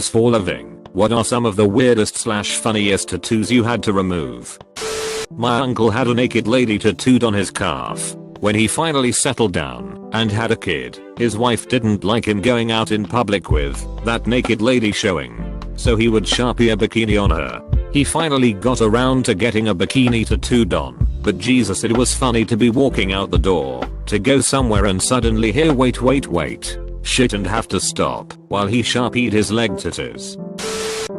Thanks for living. What are some of the weirdest / funniest tattoos you had to remove? My uncle had a naked lady tattooed on his calf. When he finally settled down and had a kid, his wife didn't like him going out in public with that naked lady showing, so he would Sharpie a bikini on her. He finally got around to getting a bikini tattooed on, but Jesus, it was funny to be walking out the door to go somewhere and suddenly hear wait shit and have to stop while he Sharpied his leg tattoos.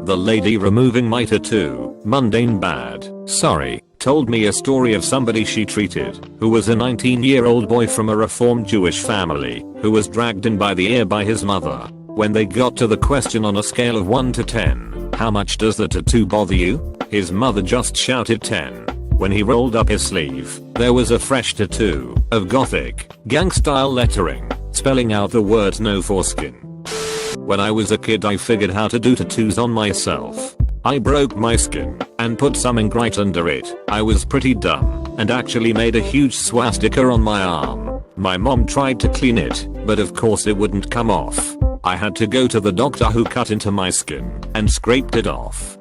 The lady removing my tattoo, mundane bad, sorry, told me a story of somebody she treated who was a 19-year-old boy from a reformed Jewish family who was dragged in by the ear by his mother. When they got to the question on a scale of 1 to 10, how much does the tattoo bother you? His mother just shouted 10. When he rolled up his sleeve, there was a fresh tattoo of gothic, gang-style lettering, spelling out the words no foreskin. When I was a kid I figured how to do tattoos on myself. I broke my skin and put some ink right under it. I was pretty dumb and actually made a huge swastika on my arm. My mom tried to clean it, but of course it wouldn't come off. I had to go to the doctor who cut into my skin and scraped it off.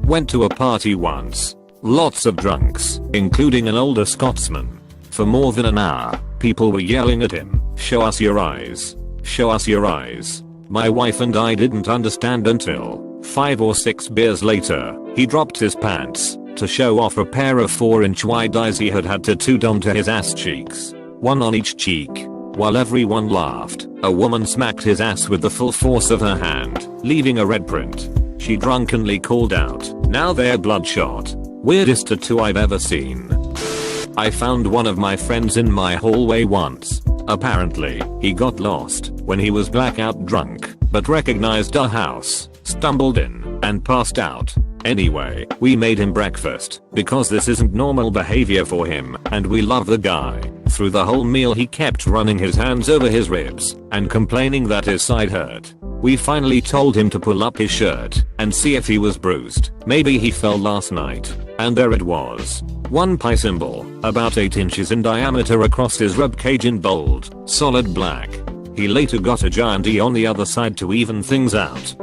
Went to a party once. Lots of drunks, including an older Scotsman. For more than an hour, people were yelling at him, "Show us your eyes. Show us your eyes." My wife and I didn't understand until 5 or 6 beers later, he dropped his pants to show off a pair of 4-inch wide eyes he had tattooed onto his ass cheeks, one on each cheek. While everyone laughed, a woman smacked his ass with the full force of her hand, leaving a red print. She drunkenly called out, "Now they're bloodshot." Weirdest tattoo I've ever seen. I found one of my friends in my hallway once. Apparently, he got lost when he was blackout drunk, but recognized our house, stumbled in, and passed out. Anyway, we made him breakfast, because this isn't normal behavior for him, and we love the guy. Through the whole meal he kept running his hands over his ribs, and complaining that his side hurt. We finally told him to pull up his shirt, and see if he was bruised. Maybe he fell last night. And there it was. One pi symbol, about 8 inches in diameter across his ribcage in bold, solid black. He later got a giant E on the other side to even things out.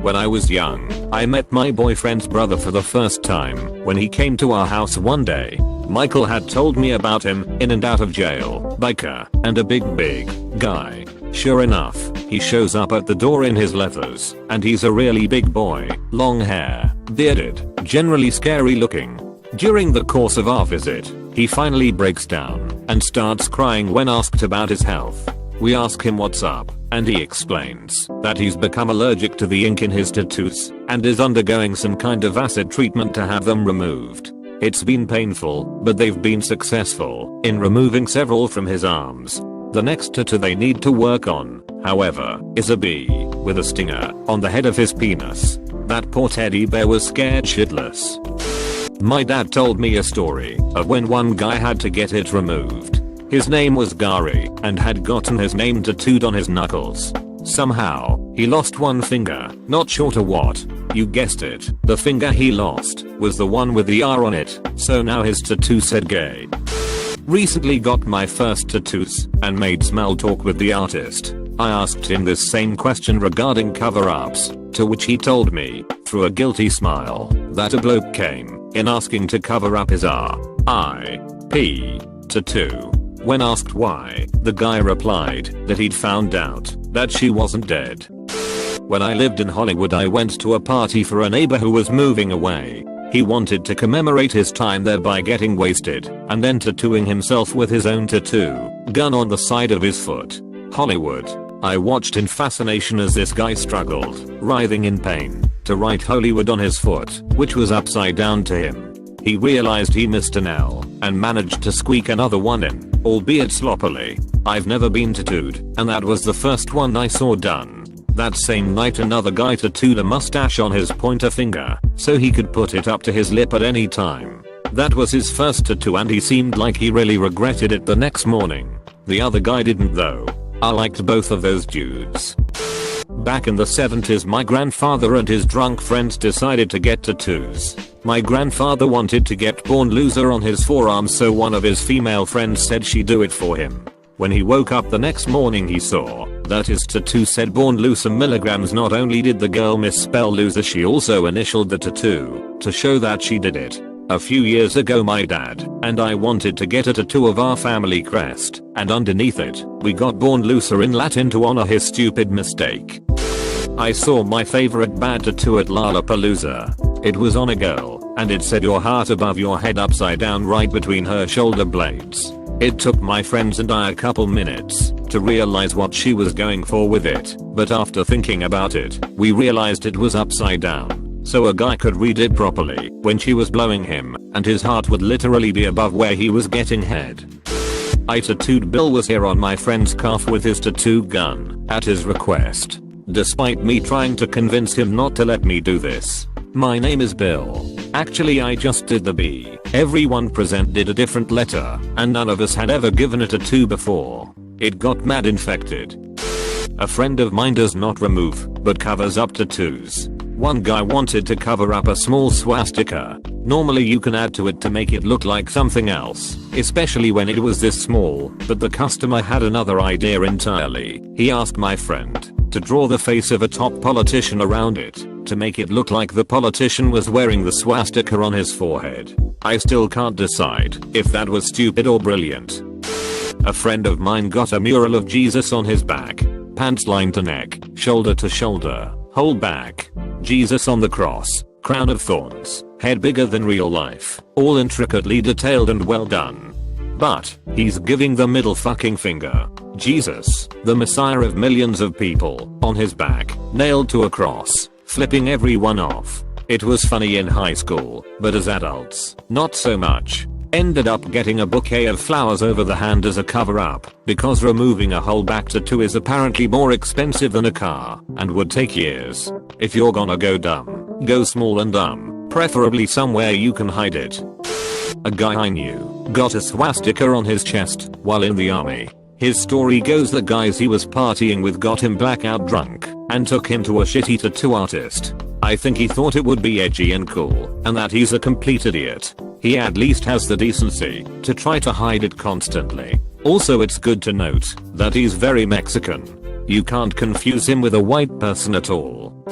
When I was young, I met my boyfriend's brother for the first time when he came to our house one day. Michael had told me about him, in and out of jail, biker, and a big guy. Sure enough, he shows up at the door in his leathers, and he's a really big boy, long hair, bearded, generally scary looking. During the course of our visit, he finally breaks down and starts crying when asked about his health. We ask him what's up, and he explains that he's become allergic to the ink in his tattoos and is undergoing some kind of acid treatment to have them removed. It's been painful, but they've been successful in removing several from his arms. The next tattoo they need to work on, however, is a bee with a stinger on the head of his penis. That poor teddy bear was scared shitless. My dad told me a story of when one guy had to get it removed. His name was Gary and had gotten his name tattooed on his knuckles. Somehow, he lost one finger, not sure to what. You guessed it, the finger he lost was the one with the R on it, so now his tattoo said gay. Recently got my first tattoos and made small talk with the artist. I asked him this same question regarding cover-ups, to which he told me, through a guilty smile, that a bloke came in asking to cover up his R.I.P. tattoo. When asked why, the guy replied that he'd found out that she wasn't dead. When I lived in Hollywood I went to a party for a neighbor who was moving away. He wanted to commemorate his time there by getting wasted and then tattooing himself with his own tattoo gun on the side of his foot. Hollywood. I watched in fascination as this guy struggled, writhing in pain, to write Hollywood on his foot, which was upside down to him. He realized he missed an L and managed to squeak another one in, albeit sloppily. I've never been tattooed, and that was the first one I saw done. That same night another guy tattooed a mustache on his pointer finger, so he could put it up to his lip at any time. That was his first tattoo and he seemed like he really regretted it the next morning. The other guy didn't though. I liked both of those dudes. Back in the 70s my grandfather and his drunk friends decided to get tattoos. My grandfather wanted to get Born Loser on his forearm, so one of his female friends said she'd do it for him. When he woke up the next morning he saw that his tattoo said born loser milligrams. Not only did the girl misspell loser, she also initialed the tattoo to show that she did it. A few years ago my dad and I wanted to get a tattoo of our family crest, and underneath it, we got born loser in Latin to honor his stupid mistake. I saw my favorite bad tattoo at Lollapalooza. It was on a girl, and it said your heart above your head upside down right between her shoulder blades. It took my friends and I a couple minutes to realize what she was going for with it, but after thinking about it, we realized it was upside down, so a guy could read it properly when she was blowing him, and his heart would literally be above where he was getting head. I tattooed Bill was here on my friend's calf with his tattoo gun, at his request, despite me trying to convince him not to let me do this. My name is Bill. Actually I just did the B. Everyone present did a different letter, and none of us had ever given a tattoo before. It got mad infected. A friend of mine does not remove, but covers up tattoos. One guy wanted to cover up a small swastika. Normally you can add to it to make it look like something else, especially when it was this small, but the customer had another idea entirely. He asked my friend to draw the face of a top politician around it, to make it look like the politician was wearing the swastika on his forehead. I still can't decide if that was stupid or brilliant. A friend of mine got a mural of Jesus on his back, pants line to neck, shoulder to shoulder, whole back, Jesus on the cross, crown of thorns, head bigger than real life, all intricately detailed and well done. But he's giving the middle fucking finger. Jesus, the messiah of millions of people, on his back, nailed to a cross, flipping everyone off. It was funny in high school, but as adults, not so much. Ended up getting a bouquet of flowers over the hand as a cover up, because removing a whole back tattoo is apparently more expensive than a car, and would take years. If you're gonna go dumb, go small and dumb, preferably somewhere you can hide it. A guy I knew got a swastika on his chest while in the army. His story goes the guys he was partying with got him blackout drunk and took him to a shitty tattoo artist. I think he thought it would be edgy and cool, and that he's a complete idiot. He at least has the decency to try to hide it constantly. Also it's good to note that he's very Mexican. You can't confuse him with a white person at all.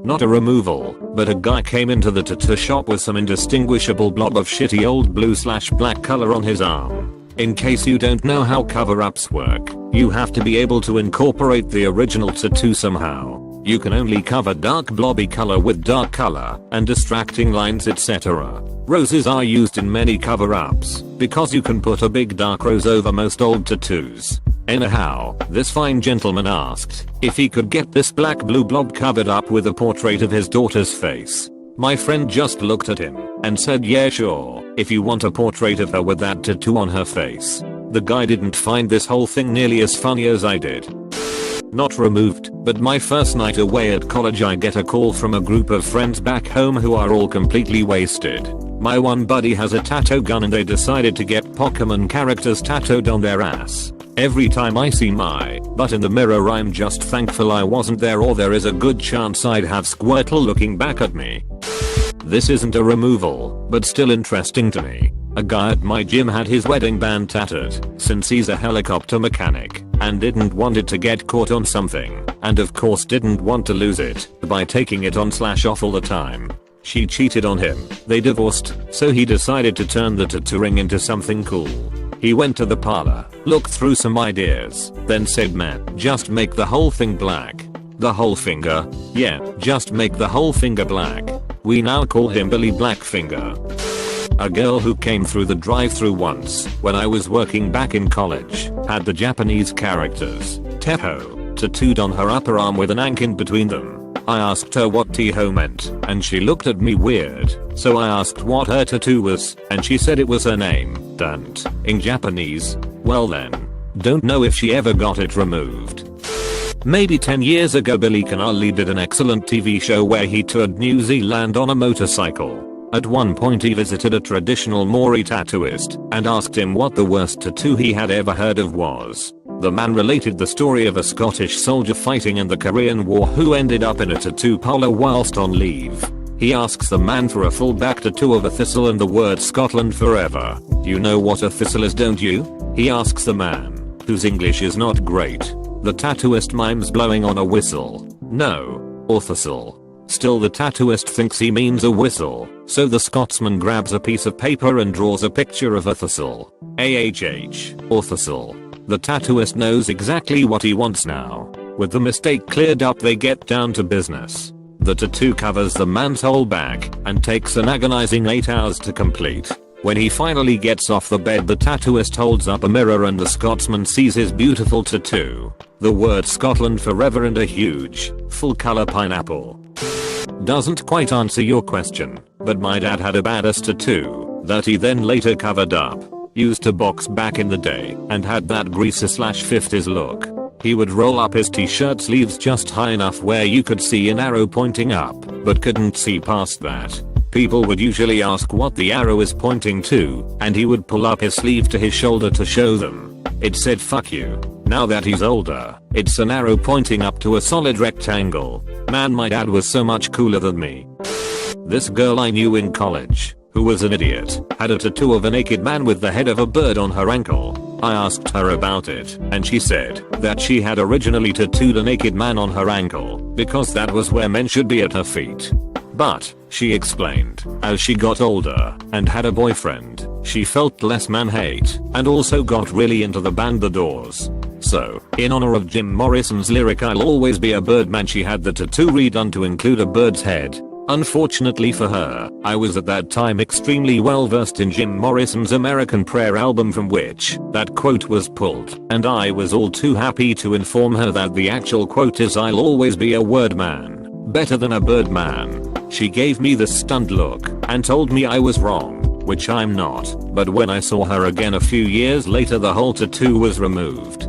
Not a removal, but a guy came into the tattoo shop with some indistinguishable blob of shitty old blue/black color on his arm. In case you don't know how cover-ups work, you have to be able to incorporate the original tattoo somehow. You can only cover dark blobby color with dark color and distracting lines, etc. Roses are used in many cover-ups because you can put a big dark rose over most old tattoos. Anyhow, this fine gentleman asked if he could get this black blue blob covered up with a portrait of his daughter's face. My friend just looked at him and said, yeah sure, if you want a portrait of her with that tattoo on her face. The guy didn't find this whole thing nearly as funny as I did. Not removed, but my first night away at college I get a call from a group of friends back home who are all completely wasted. My one buddy has a tattoo gun and they decided to get Pokemon characters tattooed on their ass. Every time I see my butt in the mirror I'm just thankful I wasn't there, or there is a good chance I'd have Squirtle looking back at me. This isn't a removal, but still interesting to me. A guy at my gym had his wedding band tattooed, since he's a helicopter mechanic, and didn't want it to get caught on something, and of course didn't want to lose it by taking it on/off all the time. She cheated on him, they divorced, so he decided to turn the tattooing into something cool. He went to the parlor, looked through some ideas, then said, man, just make the whole thing black. The whole finger? Yeah, just make the whole finger black. We now call him Billy Blackfinger. A girl who came through the drive-thru once, when I was working back in college, had the Japanese characters, Teho, tattooed on her upper arm with an ank in between them. I asked her what Teho meant, and she looked at me weird, so I asked what her tattoo was, and she said it was her name, don't, in Japanese. Well then, don't know if she ever got it removed. Maybe 10 years ago Billy Connolly did an excellent TV show where he toured New Zealand on a motorcycle. At one point he visited a traditional Maori tattooist and asked him what the worst tattoo he had ever heard of was. The man related the story of a Scottish soldier fighting in the Korean War who ended up in a tattoo parlor whilst on leave. He asks the man for a full back tattoo of a thistle and the word Scotland forever. You know what a thistle is, don't you? He asks the man, whose English is not great. The tattooist mimes blowing on a whistle. No. Orthosol. Still the tattooist thinks he means a whistle, so the Scotsman grabs a piece of paper and draws a picture of orthosol. AHH. Orthosol. The tattooist knows exactly what he wants now. With the mistake cleared up, they get down to business. The tattoo covers the man's whole back and takes an agonizing 8 hours to complete. When he finally gets off the bed, the tattooist holds up a mirror and the Scotsman sees his beautiful tattoo. The word Scotland forever and a huge, full color pineapple. Doesn't quite answer your question, but my dad had a badass tattoo that he then later covered up. Used to box back in the day and had that greaser/50s look. He would roll up his t-shirt sleeves just high enough where you could see an arrow pointing up, but couldn't see past that. People would usually ask what the arrow is pointing to, and he would pull up his sleeve to his shoulder to show them. It said fuck you. Now that he's older, it's an arrow pointing up to a solid rectangle. Man, my dad was so much cooler than me. This girl I knew in college, who was an idiot, had a tattoo of a naked man with the head of a bird on her ankle. I asked her about it, and she said that she had originally tattooed a naked man on her ankle because that was where men should be, at her feet. But, she explained, as she got older and had a boyfriend, she felt less man hate and also got really into the band The Doors. So, in honor of Jim Morrison's lyric "I'll always be a birdman," she had the tattoo redone to include a bird's head. Unfortunately for her, I was at that time extremely well versed in Jim Morrison's American Prayer album, from which that quote was pulled, and I was all too happy to inform her that the actual quote is "I'll always be a word man, better than a bird man." She gave me the stunned look and told me I was wrong, which I'm not, but when I saw her again a few years later, the whole tattoo was removed.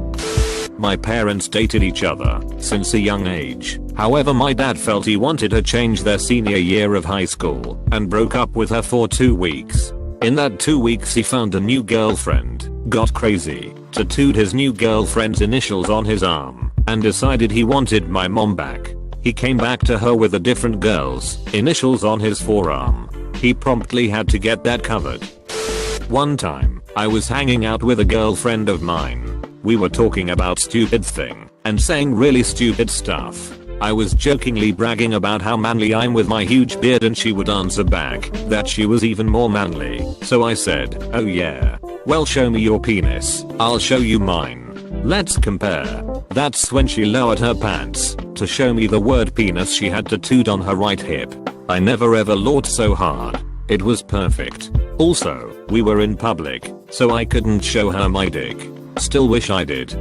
My parents dated each other since a young age. However, my dad felt he wanted to change their senior year of high school and broke up with her for 2 weeks. In that 2 weeks he found a new girlfriend, got crazy, tattooed his new girlfriend's initials on his arm, and decided he wanted my mom back. He came back to her with a different girl's initials on his forearm. He promptly had to get that covered. One time, I was hanging out with a girlfriend of mine. We were talking about stupid thing and saying really stupid stuff. I was jokingly bragging about how manly I'm with my huge beard, and she would answer back that she was even more manly. So I said, "Oh yeah? Well, show me your penis. I'll show you mine. Let's compare." That's when she lowered her pants to show me the word penis she had tattooed on her right hip. I never ever laughed so hard. It was perfect. Also, we were in public, so I couldn't show her my dick. Still wish I did.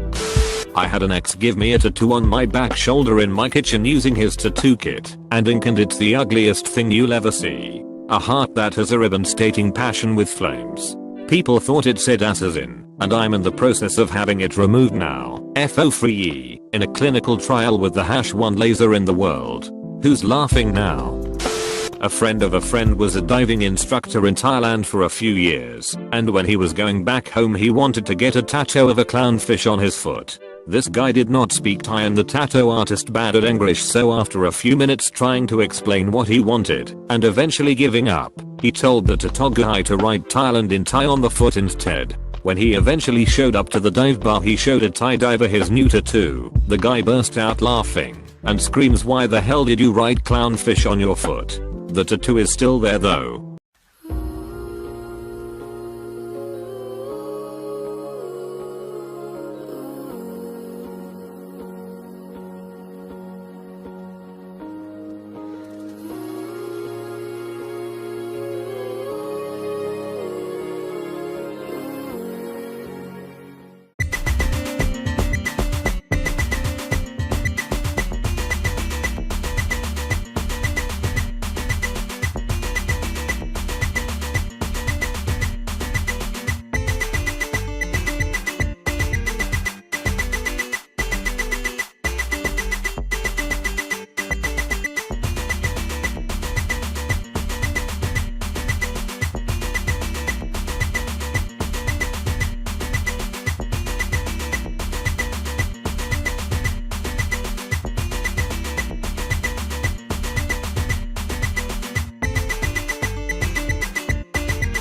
I had an ex give me a tattoo on my back shoulder in my kitchen using his tattoo kit and ink, and it's the ugliest thing you'll ever see. A heart that has a ribbon stating "passion with flames." People thought it said assassin, and I'm in the process of having it removed now. FO free in a clinical trial with the #1 laser in the world. Who's laughing now? A friend of a friend was a diving instructor in Thailand for a few years, and when he was going back home he wanted to get a tattoo of a clownfish on his foot. This guy did not speak Thai and the tattoo artist bad at English, so after a few minutes trying to explain what he wanted and eventually giving up, he told the tattoo guy to write Thailand in Thai on the foot instead. When he eventually showed up to the dive bar, he showed a Thai diver his new tattoo. The guy burst out laughing and screams, "Why the hell did you write clownfish on your foot?" The tattoo is still there though.